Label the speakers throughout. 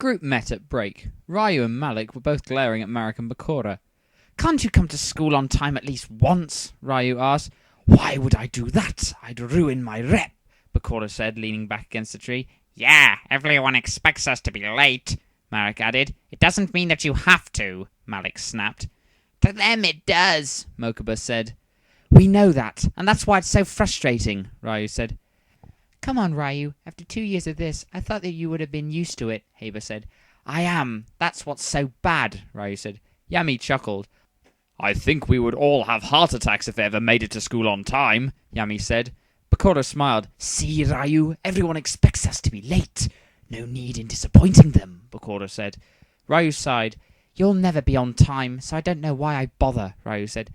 Speaker 1: group met at break. Ryu and Malik were both glaring at Marek and Bakura. "Can't you come to school on time at least once?" Ryu asked. "Why would I do that? I'd ruin my rep," Bakura said, leaning back against the tree.
Speaker 2: "Yeah, everyone expects us to be late," Marek added. "It doesn't mean that you have to," Malik snapped.
Speaker 3: "To them it does,"
Speaker 1: Mokuba said. "We know that, and that's why it's so frustrating," Ryu said. "Come on, Ryu. After 2 years of this, I thought that you would have been used to it," Heiba said. "I am. That's what's so bad," Ryu said. Yami chuckled. "I think we would all have heart attacks if they ever made it to school on time," Yami said. Bakura smiled. "See, Ryu, everyone expects us to be late. No need in disappointing them," Bakura said. Ryu sighed. "You'll never be on time, so I don't know why I bother," Ryu said.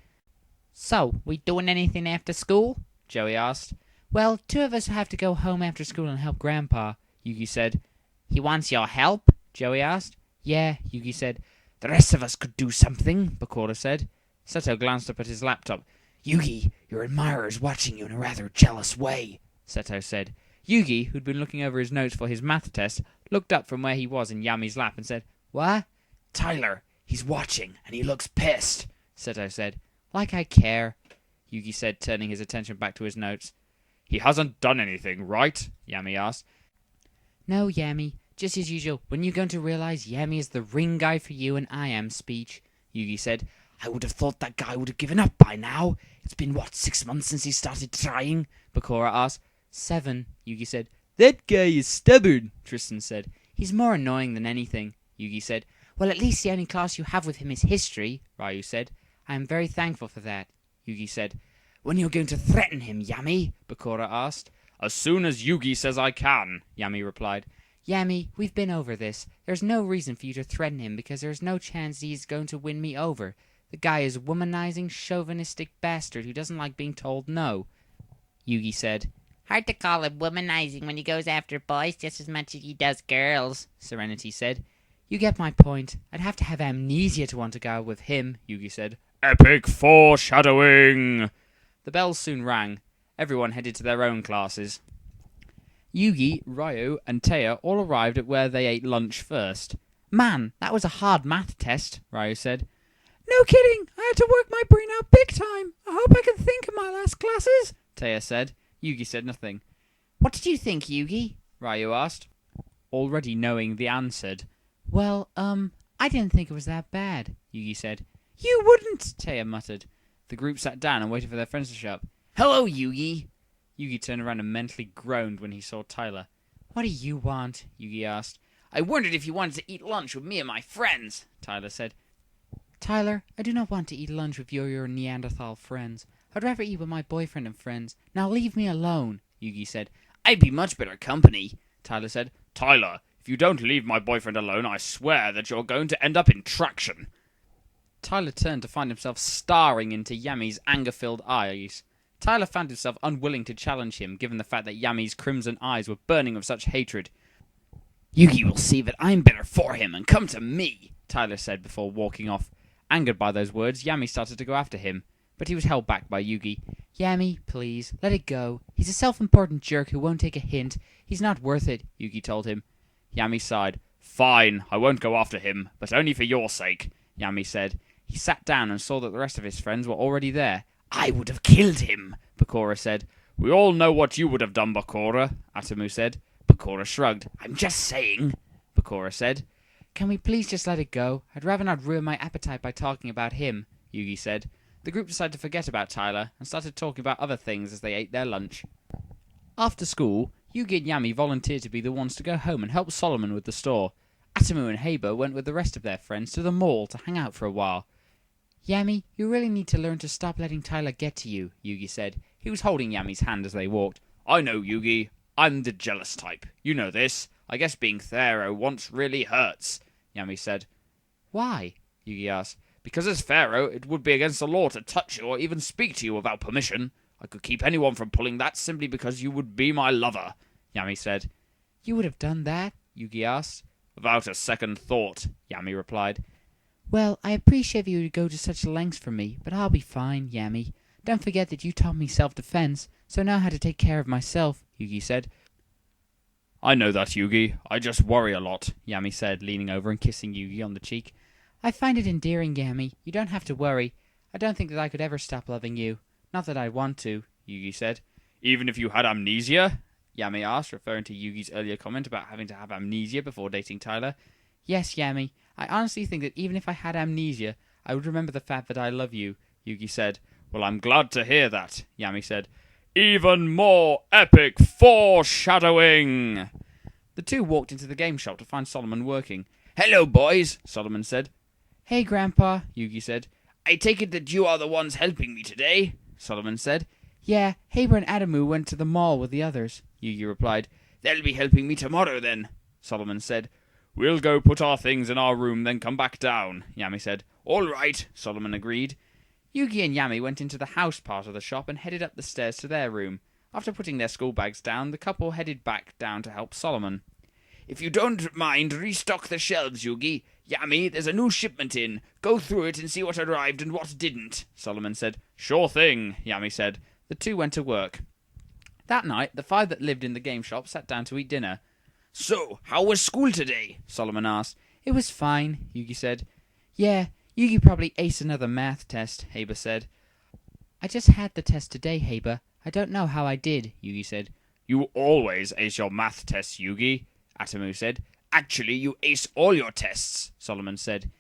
Speaker 3: "So, we doing anything after school?"
Speaker 1: Joey asked. "Well, 2 of us have to go home after school and help Grandpa," Yugi said.
Speaker 3: "He wants your help?"
Speaker 1: Joey asked. "Yeah," Yugi said. "The rest of us could do something," Bakura said. Seto glanced up at his laptop. "Yugi, your admirer's watching you in a rather jealous way," Seto said. Yugi, who'd been looking over his notes for his math test, looked up from where he was in Yami's lap and said, "What?" "Tyler, he's watching, and he looks pissed," Seto said. "Like I care," Yugi said, turning his attention back to his notes. "He hasn't done anything, right?" Yami asked. "No, Yami. Just as usual, when you're going to realize Yami is the ring guy for you and I am speech," Yugi said. "I would have thought that guy would have given up by now. It's been, 6 months since he started trying?" Bakura asked. 7, Yugi said. "That guy is stubborn," Tristan said. "He's more annoying than anything," Yugi said. "Well, at least the only class you have with him is history," Ryu said. "I am very thankful for that," Yugi said. "When you're going to threaten him, Yami?" Bakura asked. "As soon as Yugi says I can," Yami replied. "Yami, we've been over this. There's no reason for you to threaten him because there's no chance he's going to win me over. The guy is a womanizing, chauvinistic bastard who doesn't like being told no," Yugi said.
Speaker 3: "Hard to call him womanizing when he goes after boys just as much as he does girls,"
Speaker 1: Serenity said. "You get my point. I'd have to have amnesia to want to go out with him," Yugi said. "Epic foreshadowing!" The bells soon rang. Everyone headed to their own classes. Yugi, Ryu, and Taya all arrived at where they ate lunch first. "Man, that was a hard math test," Ryu said. "No kidding. I had to work my brain out big time. I hope I can think in my last classes," Taya said. Yugi said nothing. "What did you think, Yugi?" Ryu asked, already knowing the answer. "Well, I didn't think it was that bad," Yugi said. "You wouldn't," Taya muttered. The group sat down and waited for their friends to show up. "Hello, Yugi." Yugi turned around and mentally groaned when he saw Tyler. "What do you want?" Yugi asked. "I wondered if you wanted to eat lunch with me and my friends," Tyler said. "Tyler, I do not want to eat lunch with your Neanderthal friends. I'd rather eat with my boyfriend and friends. Now leave me alone," Yugi said. "I'd be much better company," Tyler said. "Tyler, if you don't leave my boyfriend alone, I swear that you're going to end up in traction." Tyler turned to find himself staring into Yami's anger-filled eyes. Tyler found himself unwilling to challenge him, given the fact that Yami's crimson eyes were burning with such hatred. "Yugi will see that I'm better for him and come to me," Tyler said before walking off. Angered by those words, Yami started to go after him, but he was held back by Yugi. "Yami, please, let it go. He's a self-important jerk who won't take a hint. He's not worth it," Yugi told him. Yami sighed. "Fine, I won't go after him, but only for your sake," Yami said. He sat down and saw that the rest of his friends were already there. "I would have killed him," Bakura said. "We all know what you would have done, Bakura," Atamu said. Bakura shrugged. "I'm just saying," Bakura said. "Can we please just let it go? I'd rather not ruin my appetite by talking about him," Yugi said. The group decided to forget about Tyler and started talking about other things as they ate their lunch. After school, Yugi and Yami volunteered to be the ones to go home and help Solomon with the store. Atamu and Heiba went with the rest of their friends to the mall to hang out for a while. "Yami, you really need to learn to stop letting Tyler get to you," Yugi said. He was holding Yami's hand as they walked. "I know, Yugi. I'm the jealous type. You know this. I guess being Pharaoh once really hurts," Yami said. "Why?" Yugi asked. "Because as Pharaoh, it would be against the law to touch you or even speak to you without permission. I could keep anyone from pulling that simply because you would be my lover," Yami said. "You would have done that?" Yugi asked. "Without a second thought," Yami replied. "Well, I appreciate you to go to such lengths for me, but I'll be fine, Yami. Don't forget that you taught me self-defense, so I know how to take care of myself," Yugi said. I know that, Yugi. I just worry a lot, Yami said, leaning over and kissing Yugi on the cheek.
Speaker 4: I find it endearing, Yami. You don't have to worry. I don't think that I could ever stop loving you. Not that I want to,
Speaker 1: Yugi said. Even if you had amnesia? Yami asked, referring to Yugi's earlier comment about having to have amnesia before dating Tyler.
Speaker 4: Yes, Yami. I honestly think that even if I had amnesia, I would remember the fact that I love you,
Speaker 1: Yugi said. Well, I'm glad to hear that, Yami said. Even more epic foreshadowing! The two walked into the game shop to find Solomon working. Hello, boys, Solomon said.
Speaker 4: Hey, Grandpa,
Speaker 1: Yugi said. I take it that you are the ones helping me today, Solomon said.
Speaker 4: Yeah, Haber and Adamu went to the mall with the others,
Speaker 1: Yugi replied. They'll be helping me tomorrow then, Solomon said. We'll go put our things in our room, then come back down, Yami said. All right, Solomon agreed. Yugi and Yami went into the house part of the shop and headed up the stairs to their room. After putting their school bags down, the couple headed back down to help Solomon. If you don't mind, restock the shelves, Yugi. Yami, there's a new shipment in. Go through it and see what arrived and what didn't, Solomon said. Sure thing, Yami said. The two went to work. That night, the five that lived in the game shop sat down to eat dinner. So, how was school today? Solomon asked.
Speaker 4: It was fine, Yugi said. Yeah, Yugi probably aced another math test, Haber said. I just had the test today, Haber. I don't know how I did, Yugi said.
Speaker 1: You always ace your math tests, Yugi, Atamu said. Actually, you ace all your tests, Solomon said.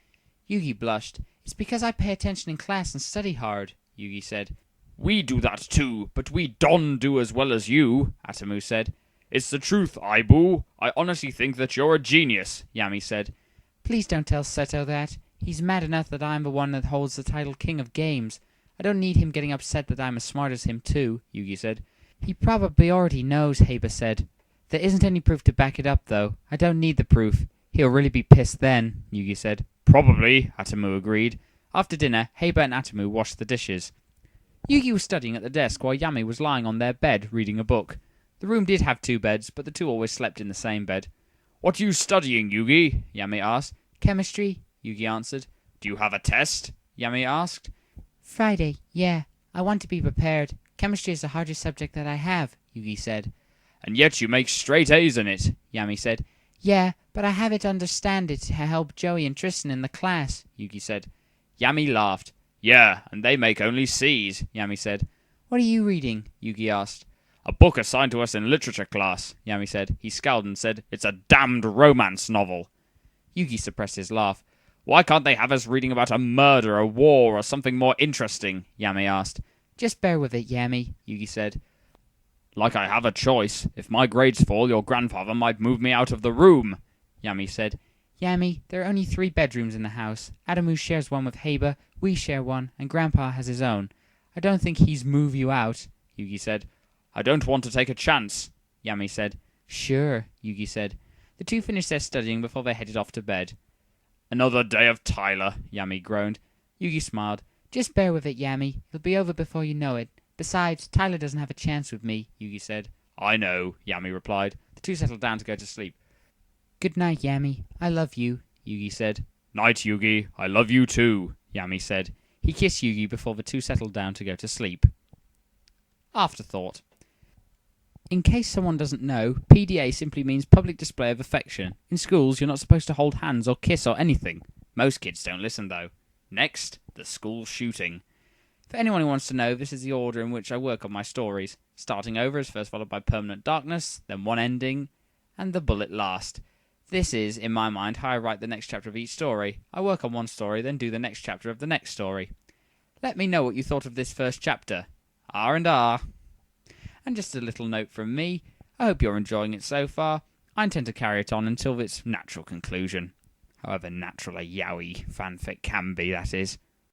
Speaker 4: Yugi blushed. It's because I pay attention in class and study hard, Yugi said.
Speaker 1: We do that too, but we don't do as well as you, Atamu said. It's the truth, Aibu. I honestly think that you're a genius, Yami said.
Speaker 4: Please don't tell Seto that. He's mad enough that I'm the one that holds the title King of Games. I don't need him getting upset that I'm as smart as him too, Yugi said. He probably already knows, Haber said. There isn't any proof to back it up, though. I don't need the proof. He'll really be pissed then, Yugi said. Probably, Atamu agreed. After dinner, Haber and Atamu washed the dishes. Yugi was studying at the desk while Yami was lying on their bed reading a book. The room did have two beds, but the two always slept in the same bed. What are you studying, Yugi? Yami asked. Chemistry, Yugi answered. Do you have a test? Yami asked. Friday, yeah. I want to be prepared. Chemistry is the hardest subject that I have, Yugi said. And yet you make straight A's in it, Yami said. Yeah, but I have it understand it to help Joey and Tristan in the class, Yugi said. Yami laughed. Yeah, and they make only C's, Yami said. What are you reading? Yugi asked. A book assigned to us in literature class, Yami said. He scowled and said, It's a damned romance novel. Yugi suppressed his laugh. Why can't they have us reading about a murder, a war, or something more interesting? Yami asked. Just bear with it, Yami, Yugi said. Like I have a choice. If my grades fall, your grandfather might move me out of the room, Yami said. Yami, there are only 3 bedrooms in the house. Adamu shares one with Haber, we share one, and Grandpa has his own. I don't think he's move you out, Yugi said. I don't want to take a chance, Yami said. Sure, Yugi said. The two finished their studying before they headed off to bed. Another day of Tyler, Yami groaned. Yugi smiled. Just bear with it, Yami. It'll be over before you know it. Besides, Tyler doesn't have a chance with me, Yugi said. I know, Yami replied. The two settled down to go to sleep. Good night, Yami. I love you, Yugi said. Night, Yugi. I love you too, Yami said. He kissed Yugi before the two settled down to go to sleep. Afterthought. In case someone doesn't know, PDA simply means public display of affection. In schools, you're not supposed to hold hands or kiss or anything. Most kids don't listen, though. Next, the school shooting. For anyone who wants to know, this is the order in which I work on my stories. Starting over is first followed by Permanent Darkness, then one ending, and the bullet last. This is, in my mind, how I write the next chapter of each story. I work on one story, then do the next chapter of the next story. Let me know what you thought of this first chapter. R&R. And just a little note from me. I hope you're enjoying it so far. I intend to carry it on until its natural conclusion. However natural a yaoi fanfic can be, that is.